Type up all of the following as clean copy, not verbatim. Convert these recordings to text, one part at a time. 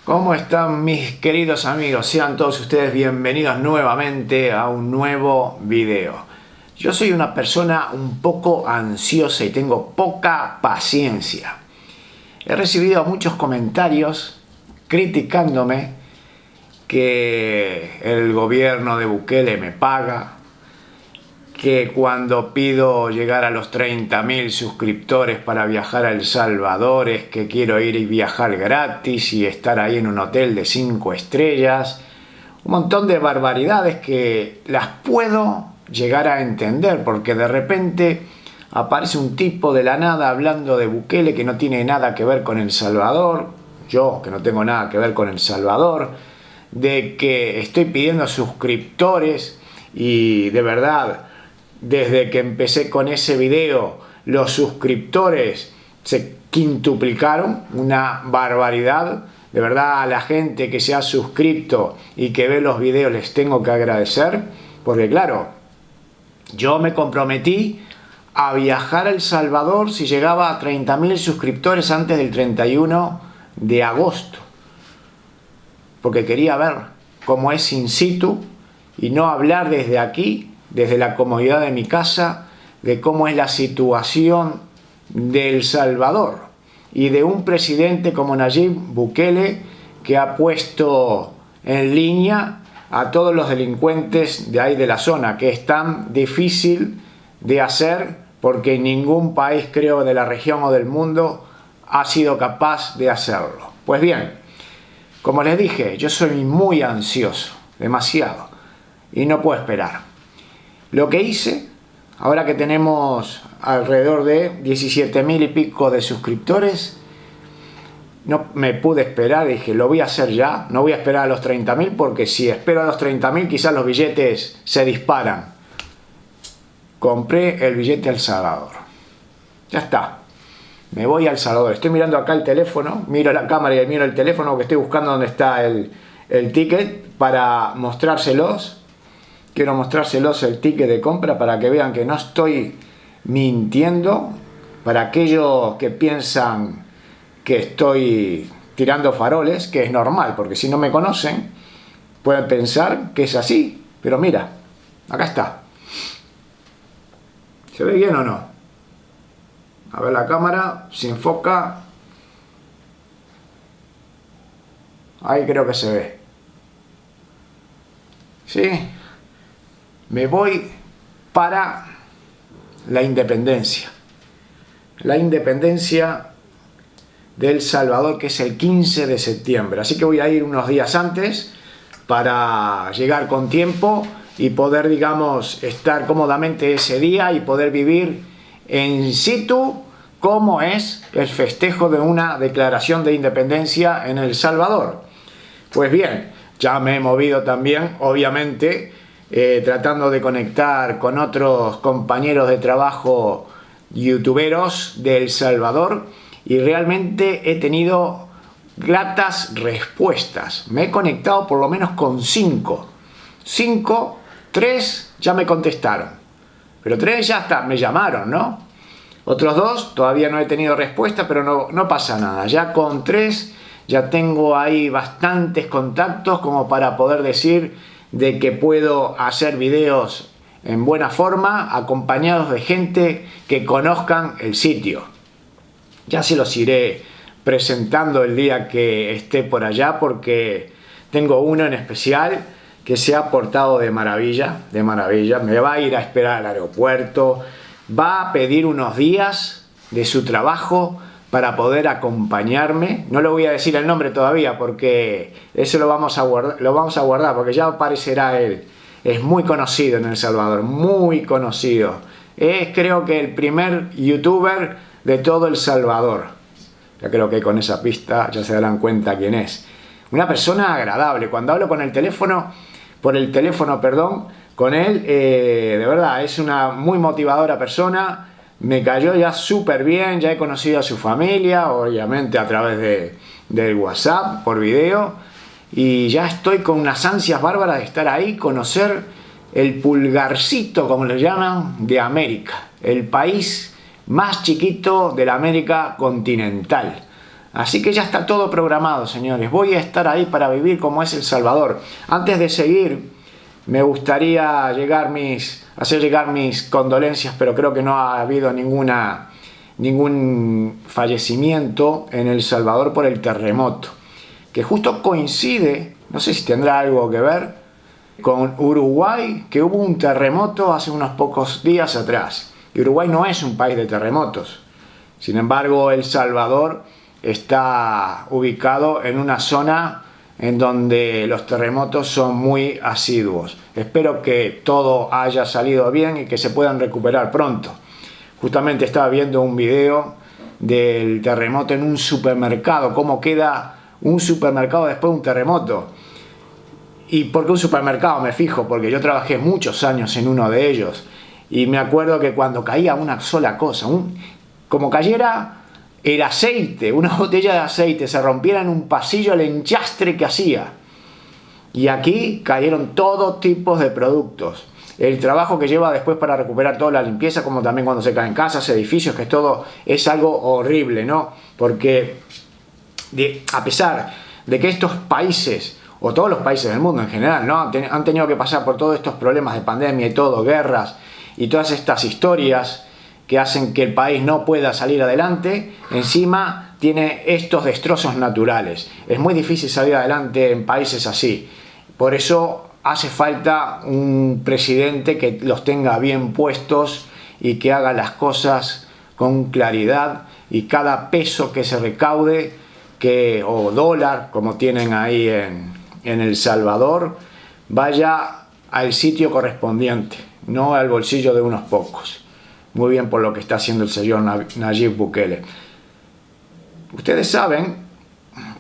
¿Cómo están mis queridos amigos? Sean todos ustedes bienvenidos nuevamente a un nuevo video. Yo soy una persona un poco ansiosa y tengo poca paciencia. He recibido muchos comentarios criticándome que el gobierno de Bukele me paga, que cuando pido llegar a los 30.000 suscriptores para viajar a El Salvador es que quiero ir y viajar gratis y estar ahí en un hotel de 5 estrellas. Un montón de barbaridades que las puedo llegar a entender, porque de repente aparece un tipo de la nada hablando de Bukele que no tiene nada que ver con El Salvador, yo que no tengo nada que ver con El Salvador, de que estoy pidiendo suscriptores y de verdad, desde que empecé con ese video, los suscriptores se quintuplicaron, una barbaridad. De verdad, a la gente que se ha suscrito y que ve los videos les tengo que agradecer, porque claro, yo me comprometí a viajar a El Salvador si llegaba a 30.000 suscriptores antes del 31 de agosto, porque quería ver cómo es in situ y no hablar desde aquí, desde la comodidad de mi casa, de cómo es la situación de El Salvador y de un presidente como Nayib Bukele, que ha puesto en línea a todos los delincuentes de ahí de la zona, que es tan difícil de hacer porque ningún país, creo, de la región o del mundo ha sido capaz de hacerlo. Pues bien, como les dije, yo soy muy ansioso, demasiado, y no puedo esperar. Lo que hice, ahora que tenemos alrededor de 17.000 y pico de suscriptores, no me pude esperar, dije, lo voy a hacer ya, no voy a esperar a los 30.000, porque si espero a los 30.000 quizás los billetes se disparan. Compré el billete a El Salvador. Ya está. Me voy a El Salvador. Estoy mirando acá el teléfono, miro la cámara y miro el teléfono porque estoy buscando dónde está el ticket para mostrárselos. Quiero mostrárselos el ticket de compra para que vean que no estoy mintiendo. Para aquellos que piensan que estoy tirando faroles, que es normal, porque si no me conocen, pueden pensar que es así. Pero mira, acá está. ¿Se ve bien o no? A ver la cámara, si enfoca. Ahí creo que se ve. ¿Sí? Me voy para la independencia. La independencia de El Salvador, que es el 15 de septiembre. Así que voy a ir unos días antes para llegar con tiempo y poder, digamos, estar cómodamente ese día y poder vivir en situ cómo es el festejo de una declaración de independencia en El Salvador. Pues bien, ya me he movido también, obviamente, tratando de conectar con otros compañeros de trabajo youtuberos de El Salvador, y realmente he tenido gratas respuestas. Me he conectado por lo menos con 5. 3 ya me contestaron, pero 3 ya hasta me llamaron, ¿no? Otros 2 todavía no he tenido respuesta, pero no pasa nada. Ya con 3 ya tengo ahí bastantes contactos como para poder decir de que puedo hacer videos en buena forma, acompañados de gente que conozcan el sitio. Ya se los iré presentando el día que esté por allá, porque tengo uno en especial que se ha portado de maravilla, me va a ir a esperar al aeropuerto, va a pedir unos días de su trabajo para poder acompañarme. No le voy a decir el nombre todavía porque eso lo vamos a guardar porque ya aparecerá él. Es muy conocido en El Salvador, muy conocido. Es, creo que, el primer youtuber de todo El Salvador. Ya creo que con esa pista ya se darán cuenta quién es. Una persona agradable. Cuando hablo con el teléfono, con él, de verdad, es una muy motivadora persona. Me cayó ya súper bien, ya he conocido a su familia, obviamente a través del WhatsApp, por video, y ya estoy con unas ansias bárbaras de estar ahí, conocer el pulgarcito, como le llaman, de América, el país más chiquito de la América continental. Así que ya está todo programado, señores. Voy a estar ahí para vivir como es El Salvador. Antes de seguir, me gustaría hacer llegar mis condolencias, pero creo que no ha habido ningún fallecimiento en El Salvador por el terremoto, que justo coincide, no sé si tendrá algo que ver, con Uruguay, que hubo un terremoto hace unos pocos días atrás. Y Uruguay no es un país de terremotos. Sin embargo, El Salvador está ubicado en una zona en donde los terremotos son muy asiduos. Espero que todo haya salido bien y que se puedan recuperar pronto. Justamente estaba viendo un video del terremoto en un supermercado, cómo queda un supermercado después de un terremoto. ¿Y por qué un supermercado? Me fijo, porque yo trabajé muchos años en uno de ellos y me acuerdo que cuando caía una sola cosa, como cayera el aceite, una botella de aceite, se rompiera en un pasillo el enchastre que hacía. Y aquí cayeron todo tipo de productos. El trabajo que lleva después para recuperar toda la limpieza, como también cuando se caen casas, edificios, que todo es algo horrible, ¿no? Porque a pesar de que estos países, o todos los países del mundo en general, ¿no?, han tenido que pasar por todos estos problemas de pandemia y todo, guerras y todas estas historias que hacen que el país no pueda salir adelante, encima tiene estos destrozos naturales. Es muy difícil salir adelante en países así. Por eso hace falta un presidente que los tenga bien puestos y que haga las cosas con claridad, y cada peso que se recaude, o dólar, como tienen ahí en El Salvador, vaya al sitio correspondiente, no al bolsillo de unos pocos. Muy bien por lo que está haciendo el señor Nayib Bukele. Ustedes saben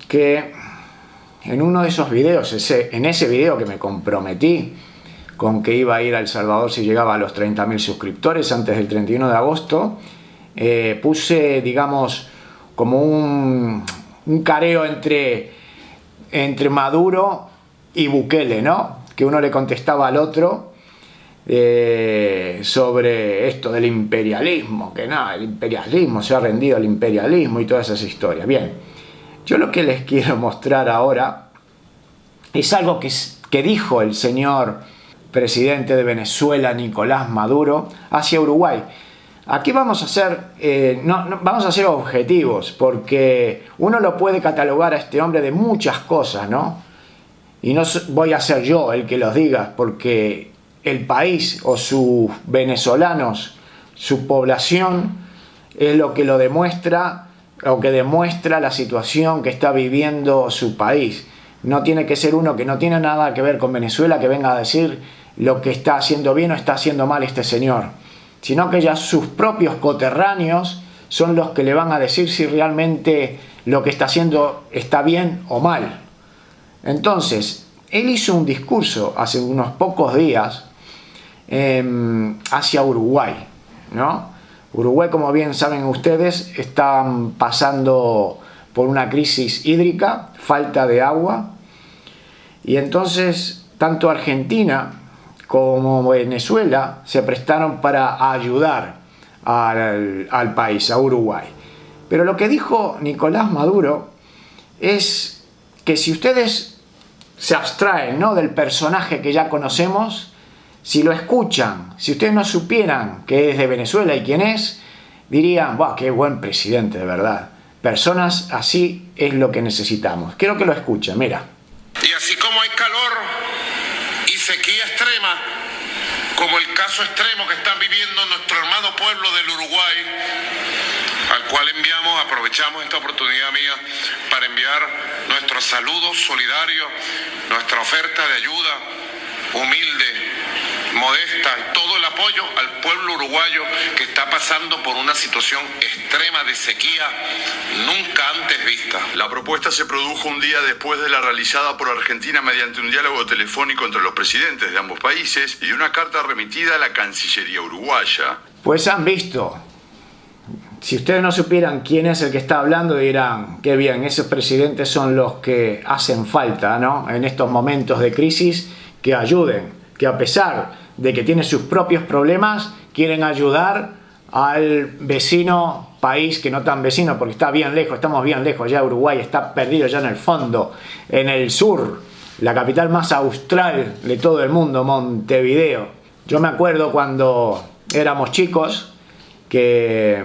que en uno de esos videos, en ese video que me comprometí con que iba a ir a El Salvador si llegaba a los 30.000 suscriptores antes del 31 de agosto, puse, digamos, como un careo entre Maduro y Bukele, ¿no? Que uno le contestaba al otro sobre esto del imperialismo, que no, el imperialismo se ha rendido al imperialismo y todas esas historias. Bien, yo lo que les quiero mostrar ahora es algo que dijo el señor presidente de Venezuela, Nicolás Maduro, hacia Uruguay. Aquí vamos a ser, vamos a ser objetivos, porque uno lo puede catalogar a este hombre de muchas cosas, ¿no? Y no voy a ser yo el que los diga, porque el país o sus venezolanos, su población, es lo que demuestra la situación que está viviendo su país. No tiene que ser uno que no tiene nada que ver con Venezuela que venga a decir lo que está haciendo bien o está haciendo mal este señor, sino que ya sus propios coterráneos son los que le van a decir si realmente lo que está haciendo está bien o mal. Entonces, él hizo un discurso hace unos pocos días hacia Uruguay, ¿no? Uruguay, como bien saben ustedes, está pasando por una crisis hídrica, falta de agua, y entonces tanto Argentina como Venezuela se prestaron para ayudar al país, a Uruguay. Pero lo que dijo Nicolás Maduro es que si ustedes se abstraen, ¿no?, del personaje que ya conocemos, si lo escuchan, si ustedes no supieran que es de Venezuela y quién es, dirían, ¡wow, qué buen presidente, de verdad! Personas así es lo que necesitamos. Quiero que lo escuchen, mira. Y así como hay calor y sequía extrema, como el caso extremo que están viviendo nuestro hermano pueblo del Uruguay, al cual aprovechamos esta oportunidad mía para enviar nuestros saludos solidarios, nuestra oferta de ayuda humilde, modesta, y todo el apoyo al pueblo uruguayo que está pasando por una situación extrema de sequía nunca antes vista. La propuesta se produjo un día después de la realizada por Argentina mediante un diálogo telefónico entre los presidentes de ambos países y una carta remitida a la Cancillería uruguaya. Pues han visto. Si ustedes no supieran quién es el que está hablando, dirán, qué bien, esos presidentes son los que hacen falta, ¿no?, en estos momentos de crisis, que ayuden, que a pesar de que tienen sus propios problemas, quieren ayudar al vecino país, que no tan vecino porque está bien lejos, estamos bien lejos, ya Uruguay está perdido ya en el fondo, en el sur, la capital más austral de todo el mundo, Montevideo. Yo me acuerdo cuando éramos chicos que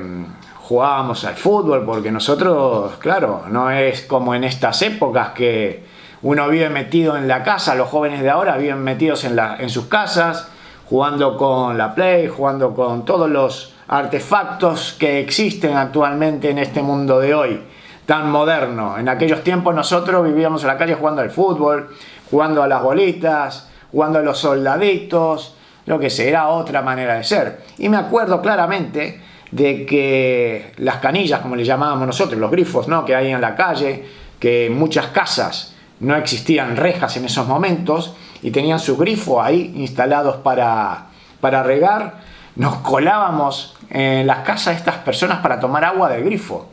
jugábamos al fútbol, porque nosotros, claro, no es como en estas épocas que uno vive metido en la casa, los jóvenes de ahora viven metidos en sus casas, jugando con la Play, jugando con todos los artefactos que existen actualmente en este mundo de hoy, tan moderno. En aquellos tiempos nosotros vivíamos en la calle jugando al fútbol, jugando a las bolitas, jugando a los soldaditos, lo que sé, era otra manera de ser. Y me acuerdo claramente de que las canillas, como le llamábamos nosotros, los grifos, ¿no?, que hay en la calle, que en muchas casas no existían rejas en esos momentos y tenían su grifo ahí instalados para regar. Nos colábamos en las casas de estas personas para tomar agua del grifo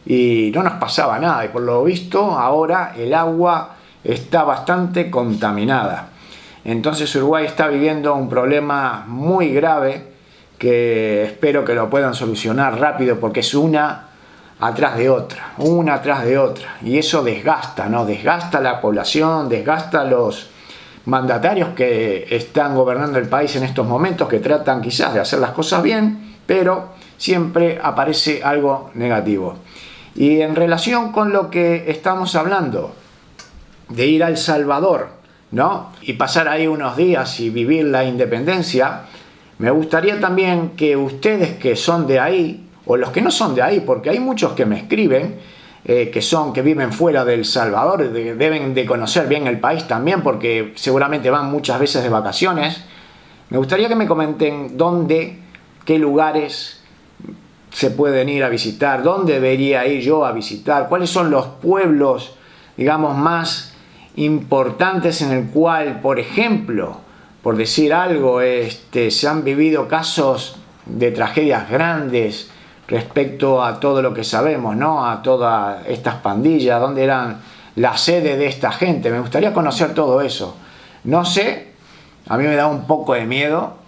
y no nos pasaba nada, y por lo visto ahora el agua está bastante contaminada. Entonces Uruguay está viviendo un problema muy grave que espero que lo puedan solucionar rápido, porque es una atrás de otra, y eso desgasta, ¿no? Desgasta a la población, desgasta a los mandatarios que están gobernando el país en estos momentos, que tratan quizás de hacer las cosas bien, pero siempre aparece algo negativo. Y en relación con lo que estamos hablando, de ir a El Salvador, ¿no?, y pasar ahí unos días y vivir la independencia, me gustaría también que ustedes que son de ahí, o los que no son de ahí, porque hay muchos que me escriben, que viven fuera de El Salvador, deben de conocer bien el país también, porque seguramente van muchas veces de vacaciones. Me gustaría que me comenten qué lugares se pueden ir a visitar, dónde debería ir yo a visitar, cuáles son los pueblos, digamos, más importantes en el cual, por ejemplo, por decir algo, se han vivido casos de tragedias grandes respecto a todo lo que sabemos, ¿no?, a todas estas pandillas, dónde eran la sede de esta gente. Me gustaría conocer todo eso. No sé, a mí me da un poco de miedo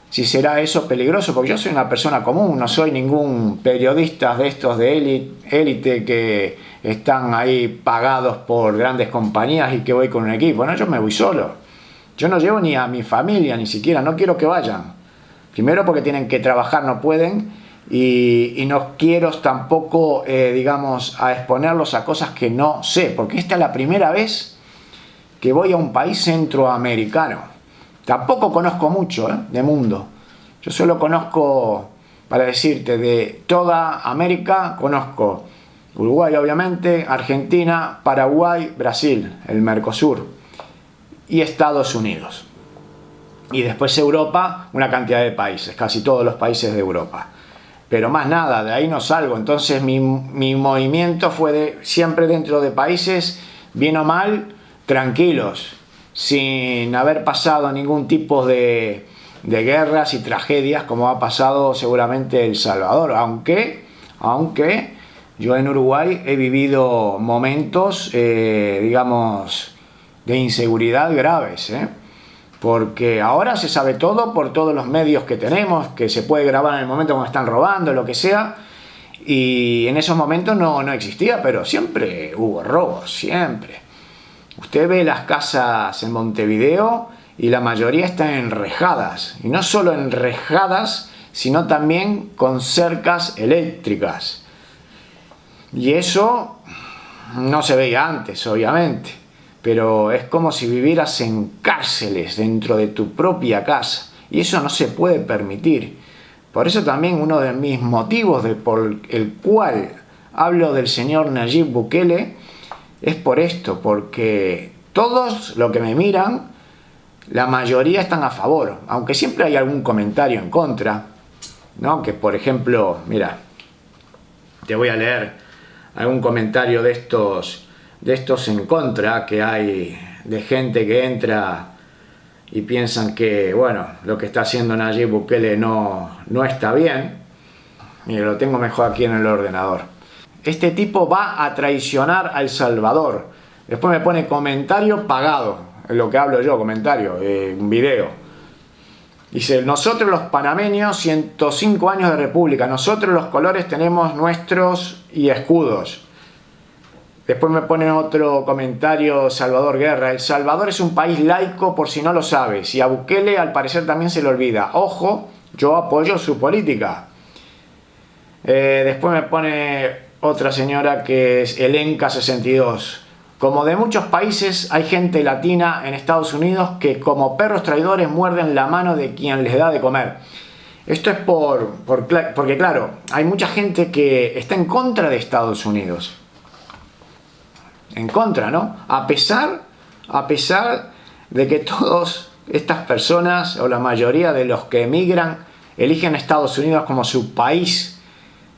si será eso peligroso, porque yo soy una persona común, no soy ningún periodista de estos de élite que están ahí pagados por grandes compañías y que voy con un equipo. No, yo me voy solo. Yo no llevo ni a mi familia, ni siquiera, no quiero que vayan. Primero porque tienen que trabajar, no pueden, y no quiero tampoco, digamos, a exponerlos a cosas que no sé, porque esta es la primera vez que voy a un país centroamericano. Tampoco conozco mucho de mundo. Yo solo conozco, para decirte, de toda América, conozco Uruguay, obviamente, Argentina, Paraguay, Brasil, el Mercosur y Estados Unidos. Y después Europa, una cantidad de países, casi todos los países de Europa. Pero más nada, de ahí no salgo. Entonces mi movimiento fue siempre dentro de países, bien o mal, tranquilos, sin haber pasado ningún tipo de guerras y tragedias como ha pasado seguramente El Salvador. Aunque yo en Uruguay he vivido momentos, digamos, de inseguridad graves, porque ahora se sabe todo por todos los medios que tenemos, que se puede grabar en el momento cuando están robando, lo que sea, y en esos momentos no existía, pero siempre hubo robos, siempre. Usted ve las casas en Montevideo y la mayoría están enrejadas, y no solo enrejadas, sino también con cercas eléctricas, y eso no se veía antes, obviamente. Pero es como si vivieras en cárceles dentro de tu propia casa, y eso no se puede permitir. Por eso también uno de mis motivos por el cual hablo del señor Nayib Bukele es por esto, porque todos los que me miran, la mayoría están a favor, aunque siempre hay algún comentario en contra, ¿no? Que por ejemplo, mira, te voy a leer algún comentario de estos en contra que hay, de gente que entra y piensan que, bueno, lo que está haciendo Nayib Bukele no está bien. Mira, lo tengo mejor aquí en el ordenador. Este tipo va a traicionar a El Salvador. Después me pone comentario pagado, es lo que hablo yo, comentario, un video. Dice, nosotros los panameños, 105 años de república, nosotros los colores tenemos nuestros y escudos. Después me pone otro comentario Salvador Guerra. El Salvador es un país laico por si no lo sabes. Y a Bukele al parecer también se le olvida. Ojo, yo apoyo su política. Después me pone otra señora que es Elenca62. Como de muchos países hay gente latina en Estados Unidos que como perros traidores muerden la mano de quien les da de comer. Esto es porque claro, hay mucha gente que está en contra de Estados Unidos. En contra, ¿no? A pesar de que todas estas personas, o la mayoría de los que emigran, eligen Estados Unidos como su país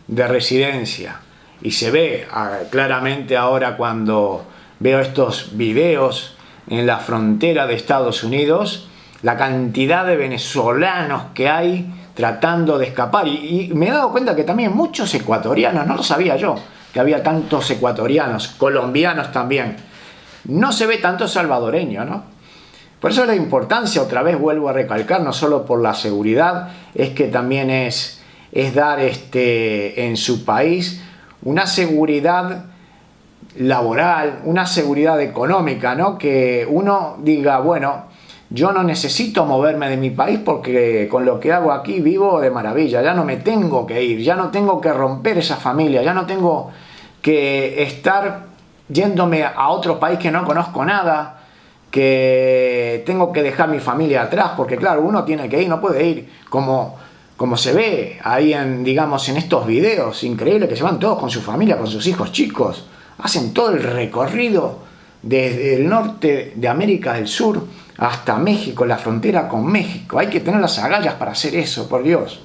de residencia. Y se ve claramente ahora cuando veo estos videos en la frontera de Estados Unidos, la cantidad de venezolanos que hay tratando de escapar. Y me he dado cuenta que también muchos ecuatorianos, no lo sabía yo, que había tantos ecuatorianos, colombianos también. No se ve tanto salvadoreño, ¿no? Por eso la importancia, otra vez vuelvo a recalcar, no solo por la seguridad, es que también es dar en su país una seguridad laboral, una seguridad económica, ¿no? Que uno diga, bueno, yo no necesito moverme de mi país porque con lo que hago aquí vivo de maravilla, ya no me tengo que ir, ya no tengo que romper esa familia, ya no tengo que estar yéndome a otro país que no conozco nada, que tengo que dejar mi familia atrás, porque claro, uno tiene que ir, no puede ir como se ve ahí digamos, en estos videos, increíble que se van todos con su familia, con sus hijos chicos, hacen todo el recorrido desde el norte de América del Sur hasta México, la frontera con México. Hay que tener las agallas para hacer eso, por Dios.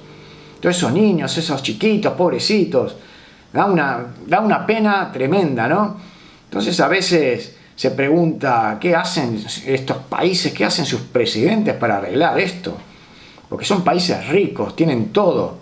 Todos esos niños, esos chiquitos, pobrecitos, da una pena tremenda, ¿no? Entonces a veces se pregunta, ¿qué hacen estos países, qué hacen sus presidentes para arreglar esto? Porque son países ricos, tienen todo,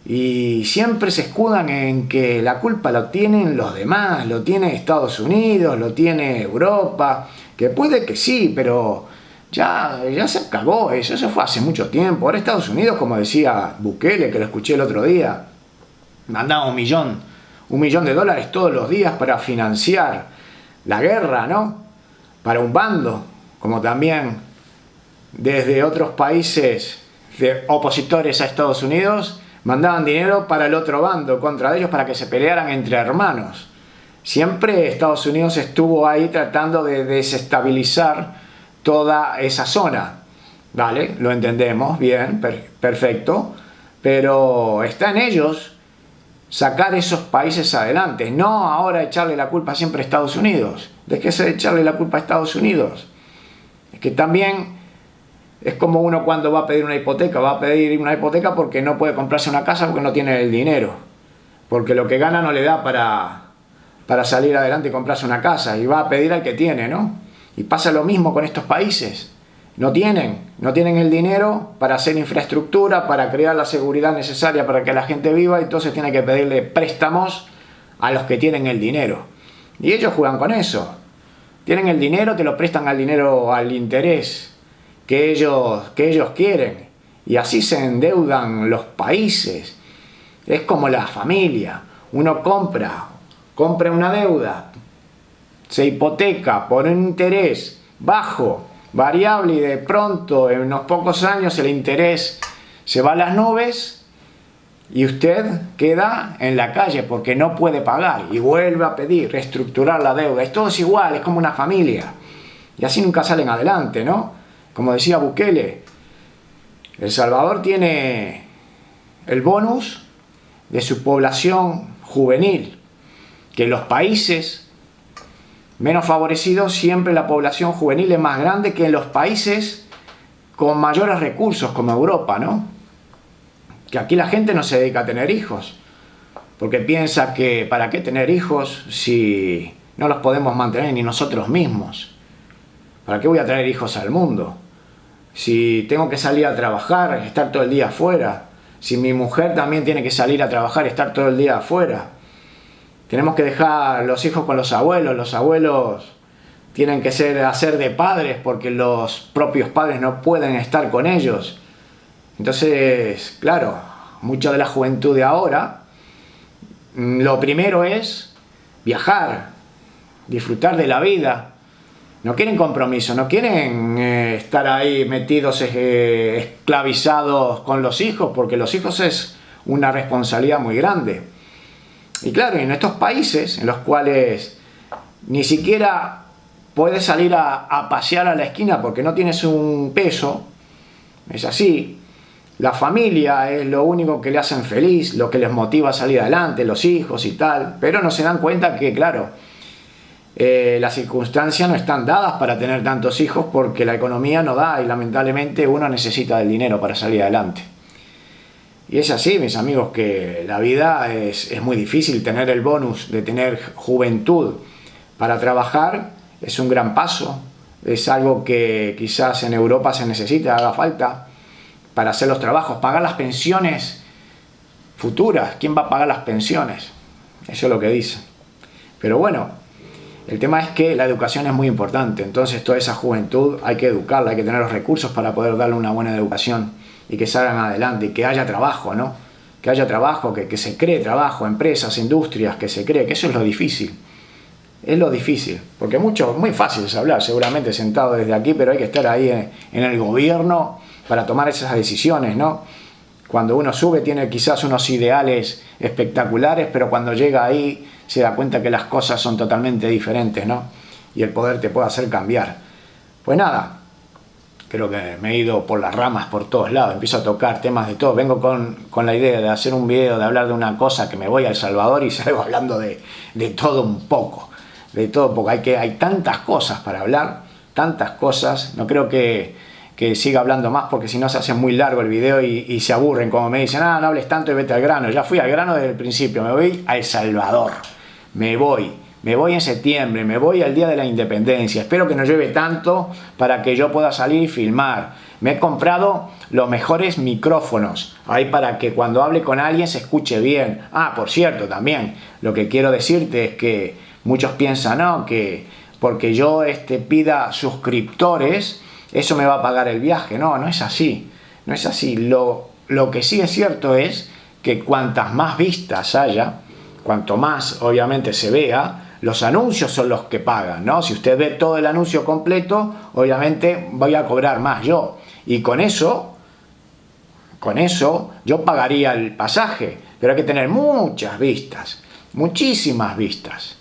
y siempre se escudan en que la culpa lo tienen los demás, lo tiene Estados Unidos, lo tiene Europa, que puede que sí, pero ya se acabó eso fue hace mucho tiempo. Ahora Estados Unidos, como decía Bukele, que lo escuché el otro día, mandaba $1 millón de dólares todos los días para financiar la guerra, ¿no? Para un bando, como también desde otros países opositores a Estados Unidos mandaban dinero para el otro bando, contra ellos, para que se pelearan entre hermanos. Siempre Estados Unidos estuvo ahí tratando de desestabilizar toda esa zona. ¿Vale? Lo entendemos, bien, perfecto. Pero está en ellos sacar esos países adelante, no ahora echarle la culpa siempre a Estados Unidos. ¿De qué se echarle la culpa a Estados Unidos? Es que también es como uno cuando va a pedir una hipoteca porque no puede comprarse una casa porque no tiene el dinero, porque lo que gana no le da para salir adelante y comprarse una casa, y va a pedir al que tiene, ¿no? Y pasa lo mismo con estos países. No tienen el dinero para hacer infraestructura, para crear la seguridad necesaria para que la gente viva, y entonces tienen que pedirle préstamos a los que tienen el dinero. Y ellos juegan con eso. Tienen el dinero, te lo prestan al interés que ellos quieren. Y así se endeudan los países. Es como la familia. Uno compra una deuda, se hipoteca por un interés bajo, variable, y de pronto en unos pocos años el interés se va a las nubes y usted queda en la calle porque no puede pagar y vuelve a pedir reestructurar la deuda. Es todo igual, es como una familia, y así nunca salen adelante, ¿no? Como decía Bukele, El Salvador tiene el bonus de su población juvenil, que en los países menos favorecidos siempre la población juvenil es más grande que en los países con mayores recursos, como Europa, ¿no? Que aquí la gente no se dedica a tener hijos, porque piensa que ¿para qué tener hijos si no los podemos mantener ni nosotros mismos? ¿Para qué voy a traer hijos al mundo? Si tengo que salir a trabajar, estar todo el día afuera. Si mi mujer también tiene que salir a trabajar, estar todo el día afuera. Tenemos que dejar los hijos con los abuelos tienen que hacer de padres porque los propios padres no pueden estar con ellos. Entonces, claro, mucha de la juventud de ahora, lo primero es viajar, disfrutar de la vida. No quieren compromiso, no quieren estar ahí metidos, esclavizados con los hijos, porque los hijos es una responsabilidad muy grande. Y claro, en estos países en los cuales ni siquiera puedes salir a pasear a la esquina porque no tienes un peso, es así. La familia es lo único que le hacen feliz, lo que les motiva a salir adelante, los hijos y tal, pero no se dan cuenta que, claro, las circunstancias no están dadas para tener tantos hijos porque la economía no da y lamentablemente uno necesita del dinero para salir adelante. Y es así, mis amigos, que la vida es muy difícil. Tener el bonus de tener juventud para trabajar es un gran paso, es algo que quizás en Europa se necesita, haga falta para hacer los trabajos, pagar las pensiones futuras. ¿Quién va a pagar las pensiones? Eso es lo que dicen. Pero bueno, el tema es que la educación es muy importante, entonces toda esa juventud hay que educarla, hay que tener los recursos para poder darle una buena educación y que salgan adelante y que haya trabajo, ¿no? Que haya trabajo, que se cree trabajo, empresas, industrias, que se cree, que eso es lo difícil. Es lo difícil, porque muy fácil es hablar, seguramente sentado desde aquí, pero hay que estar ahí en el gobierno para tomar esas decisiones, ¿no? Cuando uno sube tiene quizás unos ideales espectaculares, pero cuando llega ahí se da cuenta que las cosas son totalmente diferentes, ¿no? Y el poder te puede hacer cambiar. Pues nada, creo que me he ido por las ramas por todos lados, empiezo a tocar temas de todo. Vengo con la idea de hacer un video, de hablar de una cosa que me voy a El Salvador y salgo hablando de todo un poco. De todo un poco. Hay tantas cosas para hablar, tantas cosas. No creo que siga hablando más porque si no se hace muy largo el video y se aburren, como me dicen, no hables tanto y vete al grano. Ya fui al grano desde el principio, me voy a El Salvador, me voy en septiembre, me voy al día de la independencia, espero que no llueve tanto para que yo pueda salir y filmar. Me he comprado los mejores micrófonos, ahí para que cuando hable con alguien se escuche bien. Por cierto, también, lo que quiero decirte es que muchos piensan, no, que porque yo pida suscriptores, eso me va a pagar el viaje. No, no es así. No es así. Lo que sí es cierto es que cuantas más vistas haya, cuanto más obviamente se vea, los anuncios son los que pagan, ¿no? Si usted ve todo el anuncio completo, obviamente voy a cobrar más yo. Y con eso yo pagaría el pasaje. Pero hay que tener muchas vistas, muchísimas vistas.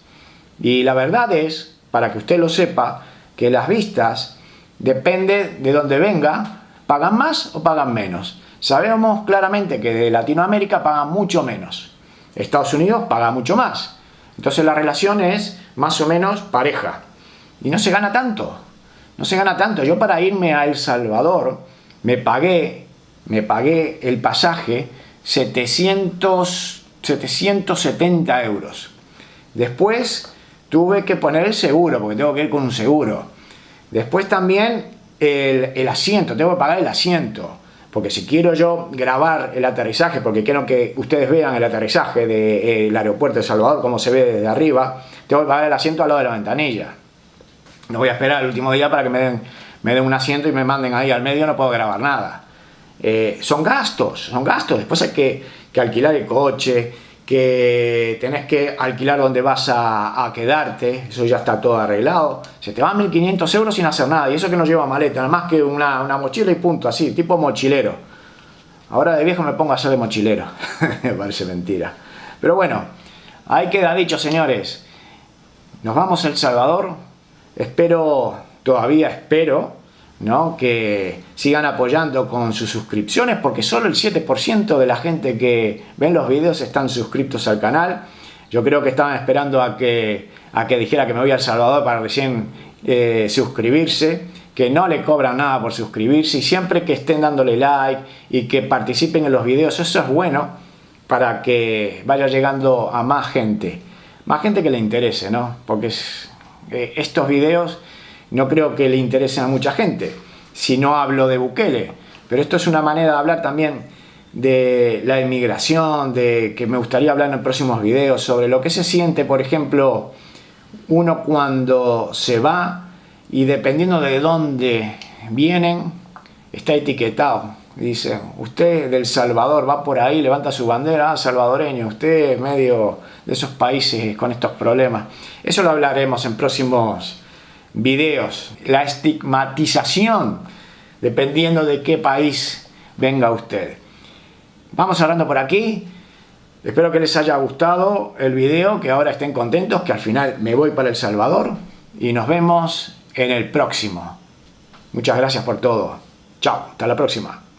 Y la verdad es, para que usted lo sepa, que las vistas, depende de dónde venga, pagan más o pagan menos. Sabemos claramente que de Latinoamérica pagan mucho menos. Estados Unidos paga mucho más. Entonces la relación es más o menos pareja. Y no se gana tanto. No se gana tanto. Yo para irme a El Salvador me pagué el pasaje 770 euros. Después tuve que poner el seguro, porque tengo que ir con un seguro. Después también el asiento, tengo que pagar el asiento. Porque si quiero yo grabar el aterrizaje, porque quiero que ustedes vean el aterrizaje del aeropuerto de El Salvador, como se ve desde arriba, tengo que pagar el asiento al lado de la ventanilla. No voy a esperar el último día para que me den un asiento y me manden ahí al medio, no puedo grabar nada. Son gastos. Después hay que alquilar el coche, que tenés que alquilar donde vas a quedarte, eso ya está todo arreglado. Se te van 1.500 euros sin hacer nada, y eso que no lleva maleta, nada más que una mochila y punto, así, tipo mochilero. Ahora de viejo me pongo a hacer de mochilero, me parece mentira. Pero bueno, ahí queda dicho, señores. Nos vamos a El Salvador. Todavía espero, ¿no?, que sigan apoyando con sus suscripciones, porque solo el 7% de la gente que ven los videos están suscriptos al canal. Yo creo que estaban esperando a que dijera que me voy a El Salvador para recién suscribirse, que no le cobran nada por suscribirse, y siempre que estén dándole like y que participen en los videos, eso es bueno para que vaya llegando a más gente que le interese, ¿no? Porque estos videos no creo que le interesen a mucha gente, si no hablo de Bukele, pero esto es una manera de hablar también de la inmigración, de que me gustaría hablar en próximos videos sobre lo que se siente, por ejemplo, uno cuando se va y dependiendo de dónde vienen, está etiquetado. Dice, usted del Salvador, va por ahí, levanta su bandera, salvadoreño, usted es medio de esos países con estos problemas. Eso lo hablaremos en próximos videos. La estigmatización, dependiendo de qué país venga usted. Vamos hablando por aquí. Espero que les haya gustado el video, que ahora estén contentos, que al final me voy para El Salvador. Y nos vemos en el próximo. Muchas gracias por todo. Chao, hasta la próxima.